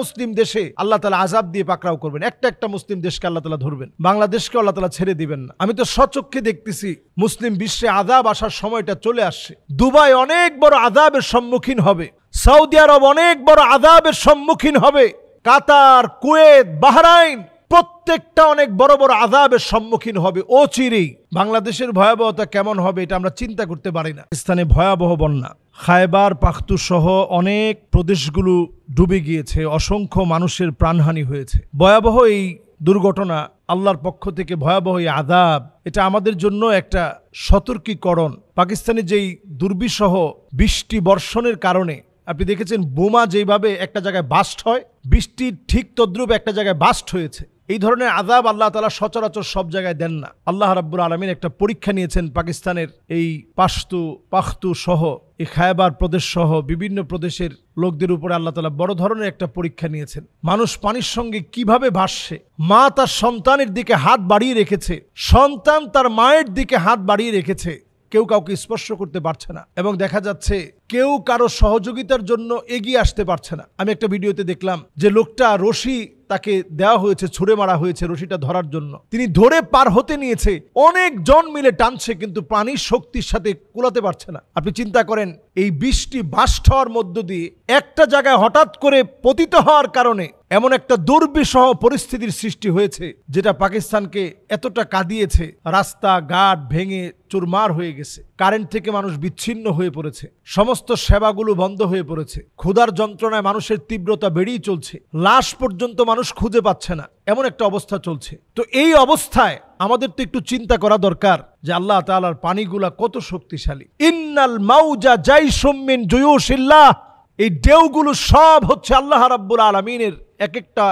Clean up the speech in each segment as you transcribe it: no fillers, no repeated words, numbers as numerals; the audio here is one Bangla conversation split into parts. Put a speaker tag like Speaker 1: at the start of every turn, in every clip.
Speaker 1: মুসলিম দেশে আল্লাহ তাআলা আযাব দিয়ে পাকড়াও করবেন, একটা মুসলিম দেশকে আল্লাহ তাআলা ধরবেন, বাংলাদেশকে আল্লাহ তাআলা ছেড়ে দিবেন না। আমি তো স্বচক্ষে দেখতেছি মুসলিম বিশ্বে আযাব আসার সময়টা চলে আসছে। দুবাই অনেক বড় আযাবের সম্মুখীন হবে, সৌদি আরব অনেক বড় আযাবের সম্মুখীন হবে, কাতার, কুয়েত, বাহরাইন প্রত্যেকটা অনেক বড় বড় আযাবের সম্মুখীন হবে অচিরেই। বাংলাদেশের ভয়াবহতা কেমন হবে এটা আমরা চিন্তা করতে পারি না। স্থানে ভয়াবহ বন্যা, খায়বার পাখতুন সহ অনেক প্রদেশগুলো ডুবে গিয়েছে, অসংখ্য মানুষের প্রাণহানি হয়েছে। ভয়াবহ এই দুর্ঘটনা, আল্লাহর পক্ষ থেকে ভয়াবহ এই আযাব, এটা আমাদের জন্য একটা সতর্কীকরণ। পাকিস্তানে যেই দুর্বিষহ বৃষ্টি বর্ষণের কারণে আপনি দেখেছেন বোমা যেভাবে একটা জায়গায় বাস্ট হয়, বৃষ্টির ঠিক তদ্রূপ একটা জায়গায় বাস্ট হয়েছে। এই ধরনের আযাব আল্লাহ তাআলা সচরাচর সব জায়গায় দেন না। আল্লাহ রাব্বুল আলামিন একটা পরীক্ষা নিয়েছেন পাকিস্তানের এই পাখতু সহ এই খায়বার প্রদেশ সহ বিভিন্ন প্রদেশের লোকদের উপরে আল্লাহ তাআলা বড় ধরনের একটা পরীক্ষা নিয়েছেন। মানুষ পানির সঙ্গে কিভাবে ভাসছে, মা তার সন্তানের দিকে হাত বাড়িয়ে রেখেছে, সন্তান তার মায়ের দিকে হাত বাড়িয়ে রেখেছে, কেউ কাউকে স্পর্শ করতে পারছে না, এবং দেখা যাচ্ছে কেউ কারো সহযোগিতার জন্য এগিয়ে আসতে পারছে না। আমি একটা ভিডিওতে দেখলাম যে লোকটা রশি তাকে দেওয়া হয়েছে, ছুঁড়ে মারা হয়েছে রশিটা ধরার জন্য, তিনি ধরে পার হতে নিয়েছে, অনেক জন মিলে টানছে কিন্তু পানির শক্তির সাথে কুলাতে পারছে না। আপনি চিন্তা করেন এই বৃষ্টি বাস্ট হওয়ার মধ্য দিয়ে একটা জায়গায় হঠাৎ করে পতিত হওয়ার কারণে এমন একটা দুর্বিষহ পরিস্থিতির সৃষ্টি হয়েছে যেটা পাকিস্তানকে এতটা কাঁদিয়েছে। রাস্তাঘাট ভেঙে চুরমার হয়ে গেছে, কারেন্ট থেকে মানুষ বিচ্ছিন্ন হয়ে পড়েছে, সমস্ত সেবাগুলো বন্ধ হয়ে পড়েছে, ক্ষুধার যন্ত্রণায় মানুষের তীব্রতা বেড়েই চলছে, লাশ পর্যন্ত মানুষ খুঁজে পাচ্ছে না, এমন একটা অবস্থা চলছে। তো এই অবস্থায় আমাদের তো একটু চিন্তা করা দরকার যে আল্লাহ তাআলার পানিগুলা কত শক্তিশালী। ইন্নাল মাউজা জাইশুম মিন জুয়ুশিল্লাহ, এই ঢেউগুলো সব হচ্ছে আল্লাহ রাব্বুল আলামিনের এক একটা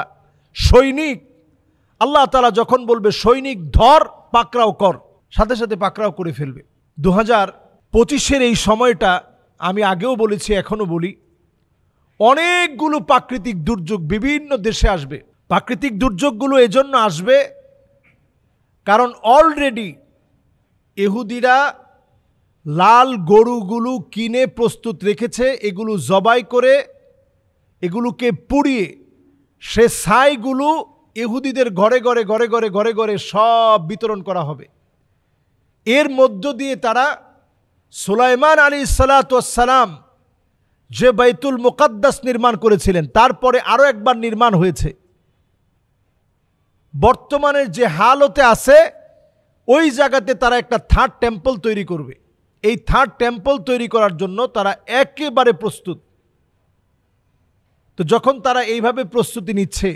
Speaker 1: সৈনিক। আল্লাহ তাআলা যখন বলবে সৈনিক ধর, পাকড়াও কর, সাথে সাথে পাকড়াও করে ফেলবে। 2025-এর এই সময়টা আমি আগেও বলেছি, এখনো বলি, অনেকগুলো প্রাকৃতিক দুর্যোগ বিভিন্ন দেশে আসবে। প্রাকৃতিক দুর্যোগগুলো এজন্য আসবে কারণ অলরেডি ইহুদিরা লাল গরুগুলো কিনে প্রস্তুত রেখেছে, এগুলো জবাই করে এগুলোকে পুড়িয়ে সে ছাইগুলো ইহুদিদের ঘরে ঘরে ঘরে ঘরে ঘরে ঘরে সব বিতরণ করা হবে। এর মধ্য দিয়ে তারা সুলাইমান আলাইহিসসালাতু ওয়াসসালাম যে বাইতুল মুকাদ্দাস নির্মাণ করেছিলেন, তারপরে আরও একবার নির্মাণ হয়েছে, বর্তমানের যে হালতে আছে ওই জায়গাতে তারা একটা থার্ড টেম্পল তৈরি করবে। এই থার্ড টেম্পল তৈরি করার জন্য তারা একেবারে প্রস্তুত। তো যখন তারা এইভাবে প্রস্তুতি নিচ্ছে,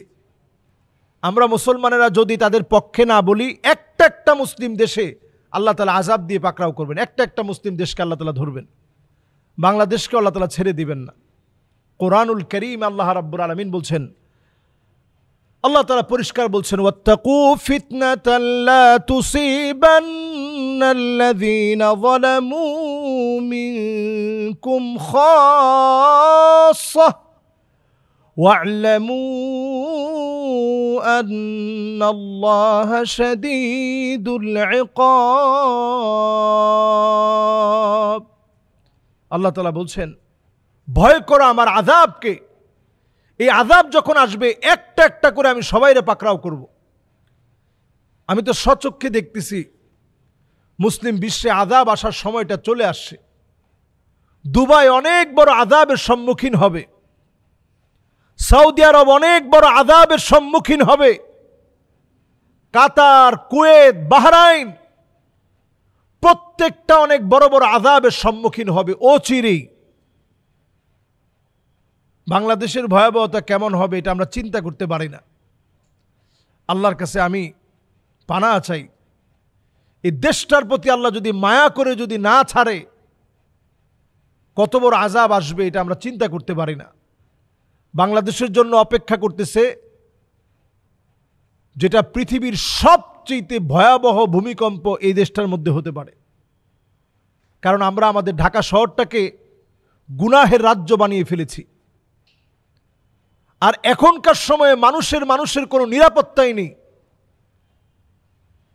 Speaker 1: আমরা মুসলমানেরা যদি তাদের পক্ষে না বলি, একটা মুসলিম দেশে আল্লাহ তাআলা আযাব দিয়ে পাকড়াও করবেন, একটা মুসলিম দেশকে আল্লাহ তাআলা ধরবেন, বাংলাদেশকে আল্লাহ তাআলা ছেড়ে দিবেন না। কোরআনুল কারীম আল্লাহ রাব্বুল আলামিন বলছেন, আল্লাহ তাআলা পরিষ্কার বলছেন, ওয়াত্তাকু ফিতনাতান লা তুসিবান্নাল্লাযীনা যালামু মিনকুম খাসসাহ ওয়া'লামু আন্নাল্লাহা শাদীদুল ইকাব। আল্লাহ তাআলা বলছেন, ভয় করো আমার আযাবকে। এই আযাব যখন আসবে একটা করে আমি সবাইরে পাকড়াও করব। আমি তো স্বচক্ষে দেখতেছি মুসলিম বিশ্বে আযাব আসার সময়টা চলে আসছে। দুবাই অনেক বড় আযাবের সম্মুখীন হবে, সৌদি আরব অনেক বড় আযাবের সম্মুখীন হবে, কাতার, কুয়েত, বাহরাইন প্রত্যেকটা অনেক বড় বড় আযাবের সম্মুখীন হবে অচিরেই। বাংলাদেশের ভয়াবহতা কেমন হবে এটা আমরা চিন্তা করতে পারি না। আল্লাহর কাছে আমি পানাহ চাই, এই দেশটার প্রতি আল্লাহ যদি মায়া করে যদি না ছাড়ে, কত বড় আযাব আসবে এটা আমরা চিন্তা করতে পারি না। বাংলাদেশের জন্য অপেক্ষা করতেছে যেটা পৃথিবীর সবচেয়ে ভয়াবহ ভূমিকম্প এই দেশটার মধ্যে হতে পারে। কারণ আমরা আমাদের ঢাকা শহরটাকে গুনাহের রাজ্য বানিয়ে ফেলেছি। আর এখনকার সময়ে মানুষের কোনো নিরাপত্তাই নেই।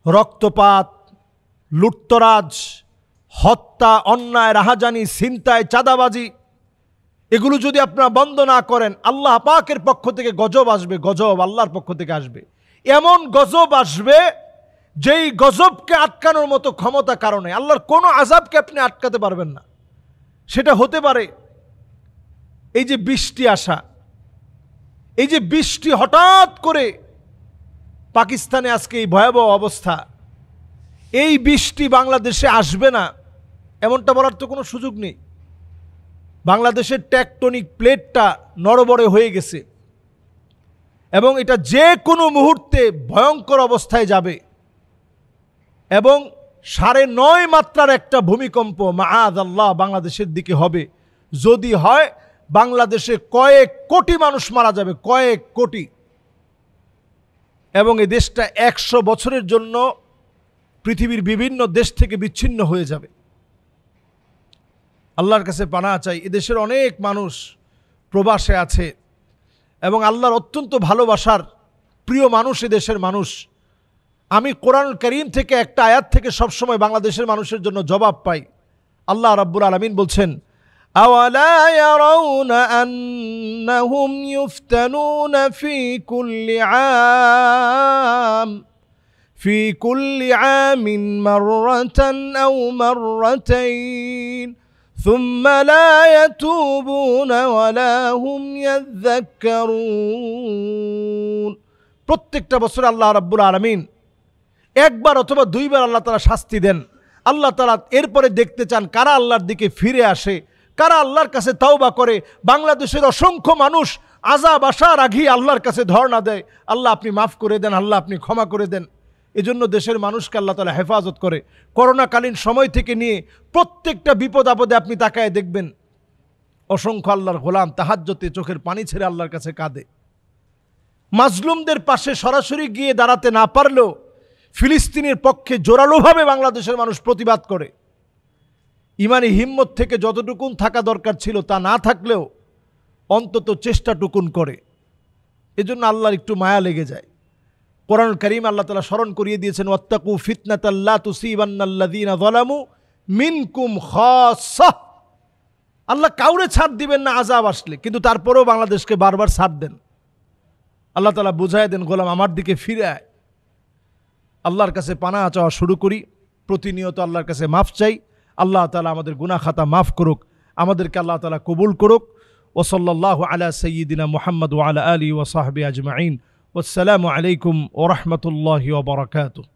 Speaker 1: রক্তপাত, লুটতরাজ, হত্যা, অন্যায়, রাহাজানি, ছিনতাই, চাঁদাবাজি, এগুলো যদি আপনারা বন্ধ না করেন, আল্লাহ পাকের পক্ষ থেকে গজব আসবে, গজব আল্লাহর পক্ষ থেকে আসবে। এমন গজব আসবে যেই গজবকে আটকানোর মতো ক্ষমতা কারণে আল্লাহর কোনো আযাবকে আপনি আটকাতে পারবেন না। সেটা হতে পারে এই যে বৃষ্টি আসা, এই যে বৃষ্টি হঠাৎ করে পাকিস্তানে আজকে এই ভয়াবহ অবস্থা, এই বৃষ্টি বাংলাদেশে আসবে না এমনটা বলার তো কোনো সুযোগ নেই। বাংলাদেশের টেকটনিক প্লেটটা নড়বড়ে হয়ে গেছে এবং এটা যে কোনো মুহূর্তে ভয়ঙ্কর অবস্থায় যাবে এবং 9.5 মাত্রার একটা ভূমিকম্প মাআযাল্লাহ বাংলাদেশের দিকে হবে। যদি হয়, বাংলাদেশে কয়েক কোটি মানুষ মারা যাবে, কয়েক কোটি, এবং এই দেশটা 100 বছরের জন্য পৃথিবীর বিভিন্ন দেশ থেকে বিচ্ছিন্ন হয়ে যাবে। আল্লাহর কাছে পানাহ চাই। এদেশের অনেক মানুষ প্রবাসে আছে এবং আল্লাহর অত্যন্ত ভালোবাসার প্রিয় মানুষ এদেশের মানুষ। আমি কোরআনুল কারীম থেকে একটা আয়াত থেকে সবসময় বাংলাদেশের মানুষের জন্য জবাব পাই। আল্লাহ রাব্বুল আলামিন বলছেন, আওয়ালা ইয়ারাউনা আন্নাহুম ইফতানুনা ফি কুল্লি আমিন মাররাতান আও মাররাতাইন সুম্মা লা ইয়াতুবুনা ওয়ালা হুম ইয়াযাক্কারুন। প্রত্যেকটা বছর আল্লাহ রাব্বুল আলামিন একবার অথবা 2 বার আল্লাহ তাআলা শাস্তি দেন। আল্লাহ তাআলা এরপরে দেখতে চান কারা আল্লাহর দিকে ফিরে আসে, কারা আল্লাহর কাছে তওবা করে। বাংলাদেশের অসংখ্য মানুষ আযাব আসার আগেই আল্লাহর কাছে ধর্ণা দেয়, আল্লাহ আপনি মাফ করে দেন, আল্লাহ আপনি ক্ষমা করে দেন। এজন্য দেশের মানুষকে আল্লাহ তাআলা হেফাজত করে। করোনাকালীন সময় থেকে নিয়ে প্রত্যেকটা বিপদ আপদে আপনি তাকায় দেখবেন অসংখ্য আল্লাহর গোলাম তাহাজ্জুদে চোখের পানি ছেড়ে আল্লাহর কাছে কাঁদে। মাজলুমদের পাশে সরাসরি গিয়ে দাঁড়াতে না পারলেও ফিলিস্তিনের পক্ষে জোরালোভাবে বাংলাদেশের মানুষ প্রতিবাদ করে। ইমানি হিম্মত থেকে যতটুকুন থাকা দরকার ছিল তা না থাকলেও অন্তত চেষ্টাটুকুন করে। এজন্য আল্লাহর একটু মায়া লেগে যায়। কোরআনুল কারীম আল্লাহ তাআলা স্মরণ করিয়ে দিয়েছেন, ওয়াত্তাকু ফিতনাতাল লা তুসিবান্নাল্লাযীনা যালামু মিনকুম খাসসাহ। আল্লাহ কাউরে ছাড় দিবেন না আযাব আসলে, কিন্তু তারপরেও বাংলাদেশকে বারবার ছাড় দেন। আল্লাহ তাআলা বুঝায় দেন, গোলাম আমার দিকে ফিরে আয়। আল্লাহর কাছে পানাহ চাওয়া শুরু করি, প্রতিনিয়ত আল্লাহর কাছে মাফ চাই। আল্লাহ তাআলা আমাদের গুনাহ খাতা মাফ করুক, আমাদেরকে আল্লাহ তাআলা কবুল করুক। ওয়া সাল্লাল্লাহু আলা সাইয়্যিদিনা মুহাম্মদ ওয়া আলা আলিহি ওয়া সাহবিহি আজমাইন। ওয়াসসালামু আলাইকুম ওয়া রাহমাতুল্লাহি ওয়া বারাকাতুহু।